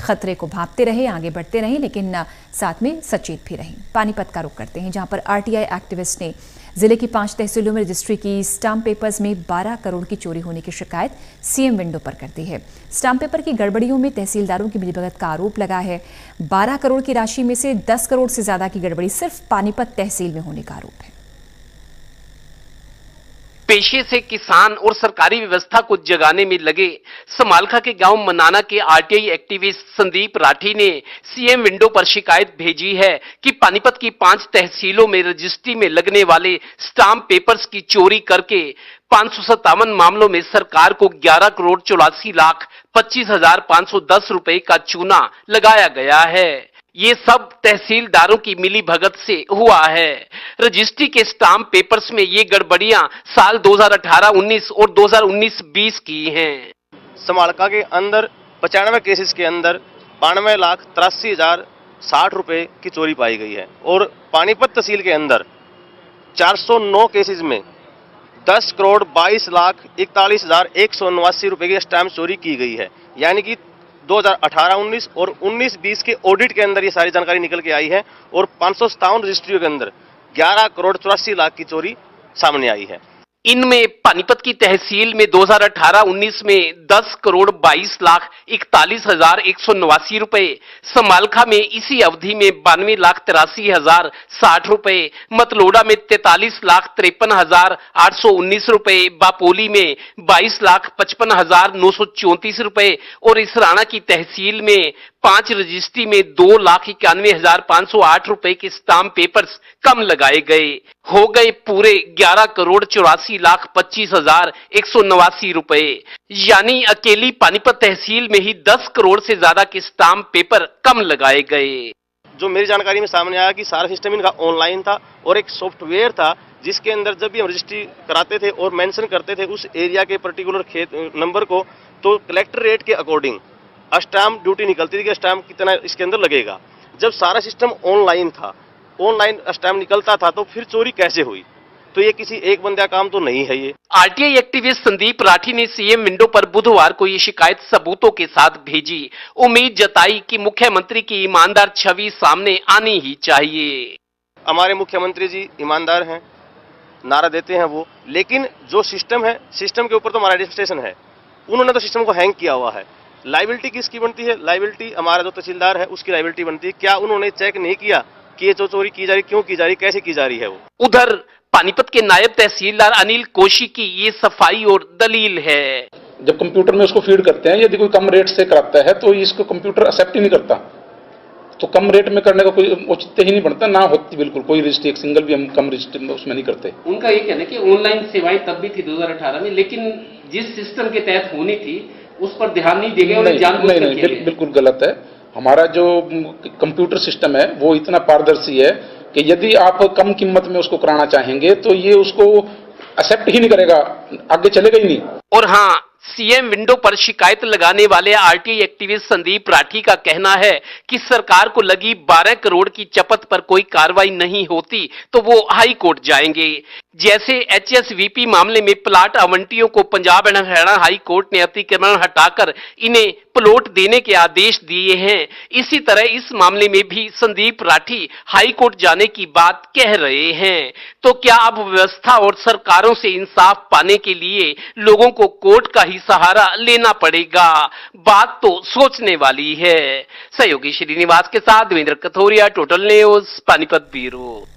खतरे को भांपते रहे, आगे बढ़ते रहे, लेकिन साथ में सचेत भी रहे। पानीपत का रुख करते हैं, जहां पर आरटीआई एक्टिविस्ट ने जिले की 5 तहसीलों में रजिस्ट्री की स्टाम्प पेपर्स में 12 करोड़ की चोरी होने की शिकायत सीएम विंडो पर कर दी है। स्टाम्प पेपर की गड़बड़ियों में तहसीलदारों की मिलीभगत का आरोप लगा है। 12 करोड़ की राशि में से 10 करोड़ से ज्यादा की गड़बड़ी सिर्फ पानीपत तहसील में होने का आरोप है। पेशे से किसान और सरकारी व्यवस्था को जगाने में लगे समालखा के गांव मनाना के आरटीआई एक्टिविस्ट संदीप राठी ने सीएम विंडो पर शिकायत भेजी है कि पानीपत की 5 तहसीलों में रजिस्ट्री में लगने वाले स्टाम्प पेपर्स की चोरी करके 557 मामलों में सरकार को 11 करोड़ 84 लाख 25,510 रुपए का चूना लगाया गया है। ये सब तहसीलदारों की मिली भगत से हुआ है। रजिस्ट्री के स्टाम्प पेपर्स में ये गड़बड़ियां साल 2018-19 और 2019-20 की हैं। समालखा के अंदर 95 केसेस के अंदर 92,83,060 रुपए की चोरी पाई गई है और पानीपत तहसील के अंदर 409 केसेस में 10 करोड़ 22 लाख 41,189 रुपए की स्टाम्प चोरी की गई है। यानी कि 2018-19 और 19-20 के ऑडिट के अंदर ये सारी जानकारी निकल के आई है और 557 रजिस्ट्रियों के अंदर 11 करोड़ 84 लाख की चोरी सामने आई है। इनमें पानीपत की तहसील में 2018-19 में 10 करोड़ 22 लाख 41,189 रुपए, समालखा में इसी अवधि में 92 लाख 83,060 रुपए, मतलोडा में 43 लाख 53,819 रुपए, बापोली में 22 लाख 55,934 रुपए और इसराना की तहसील में 5 रजिस्ट्री में 2,91,508 रुपए के स्टाम्प पेपर्स कम लगाए गए। हो गए पूरे 11 करोड़ 84 लाख 25,189 रुपए। यानी अकेली पानीपत तहसील में ही 10 करोड़ से ज्यादा के स्टाम्प पेपर कम लगाए गए। जो मेरी जानकारी में सामने आया कि सारा सिस्टम इनका ऑनलाइन था और एक सॉफ्टवेयर था जिसके अंदर जब भी हम रजिस्ट्री कराते थे और मेंशन करते थे उस एरिया के पर्टिकुलर खेत नंबर को, तो कलेक्टर रेट के अकॉर्डिंग स्टाम्प ड्यूटी निकलती थी कि स्टाम्प कितना इसके अंदर लगेगा। जब सारा सिस्टम ऑनलाइन था, ऑनलाइन स्टाम्प निकलता था, तो फिर चोरी कैसे हुई? तो ये किसी एक बंदे का काम तो नहीं है। ये आरटीआई एक्टिविस्ट संदीप राठी ने सीएम विंडो पर बुधवार को ये शिकायत सबूतों के साथ भेजी। उम्मीद जताई कि मुख्यमंत्री की ईमानदार छवि सामने आनी ही चाहिए। हमारे मुख्यमंत्री जी ईमानदार हैं, नारा देते हैं वो, लेकिन जो सिस्टम है, सिस्टम के ऊपर तो हमारा एडमिनिस्ट्रेशन है, उन्होंने तो सिस्टम को हैंग किया हुआ है। लाइबिलिटी किसकी बनती है? लाइबिलिटी हमारा जो तहसीलदार है उसकी लाइबिलिटी बनती है। क्या उन्होंने चेक नहीं किया कि ये जो चोरी की जा रही, क्यों की जा रही, कैसे की जा रही है? वो उधर पानीपत के नायब तहसीलदार अनिल कोशी की ये सफाई और दलील है। जब कंप्यूटर में उसको फीड करते हैं, यदि कोई कम रेट से कराता है तो इसको कंप्यूटर एक्सेप्ट ही नहीं करता, तो कम रेट में करने का कोई औचित्य ही नहीं बनता, ना होती बिल्कुल कोई रजिस्ट्री, एक सिंगल भी हम कम रजिस्ट्री में उसमें नहीं करते। उनका ये कहना है कि ऑनलाइन सेवाएं तब भी थी 2018 में, लेकिन जिस सिस्टम के तहत होनी थी उस पर ध्यान नहीं दिया गया। नहीं, बिल्कुल गलत है। हमारा जो कंप्यूटर सिस्टम है वो इतना पारदर्शी है कि यदि आप कम कीमत में उसको कराना चाहेंगे तो ये उसको एक्सेप्ट ही नहीं करेगा, आगे चलेगा ही नहीं। और हाँ, सीएम विंडो पर शिकायत लगाने वाले आरटीआई एक्टिविस्ट संदीप राठी का कहना है कि सरकार को लगी 12 करोड़ की चपत पर कोई कार्रवाई नहीं होती तो वो हाई कोर्ट जाएंगे। जैसे एचएसवीपी मामले में प्लाट आवंटियों को Punjab and Haryana high court ने अतिक्रमण हटाकर इन्हें प्लॉट देने के आदेश दिए हैं, इसी तरह इस मामले में भी संदीप राठी हाई कोर्ट जाने की बात कह रहे हैं। तो क्या अब व्यवस्था और सरकारों से इंसाफ पाने के लिए लोगों को कोर्ट का ही सहारा लेना पड़ेगा? बात तो सोचने वाली है। सहयोगी श्रीनिवास के साथ Devendra Kathoria, total news, Panipat bureau.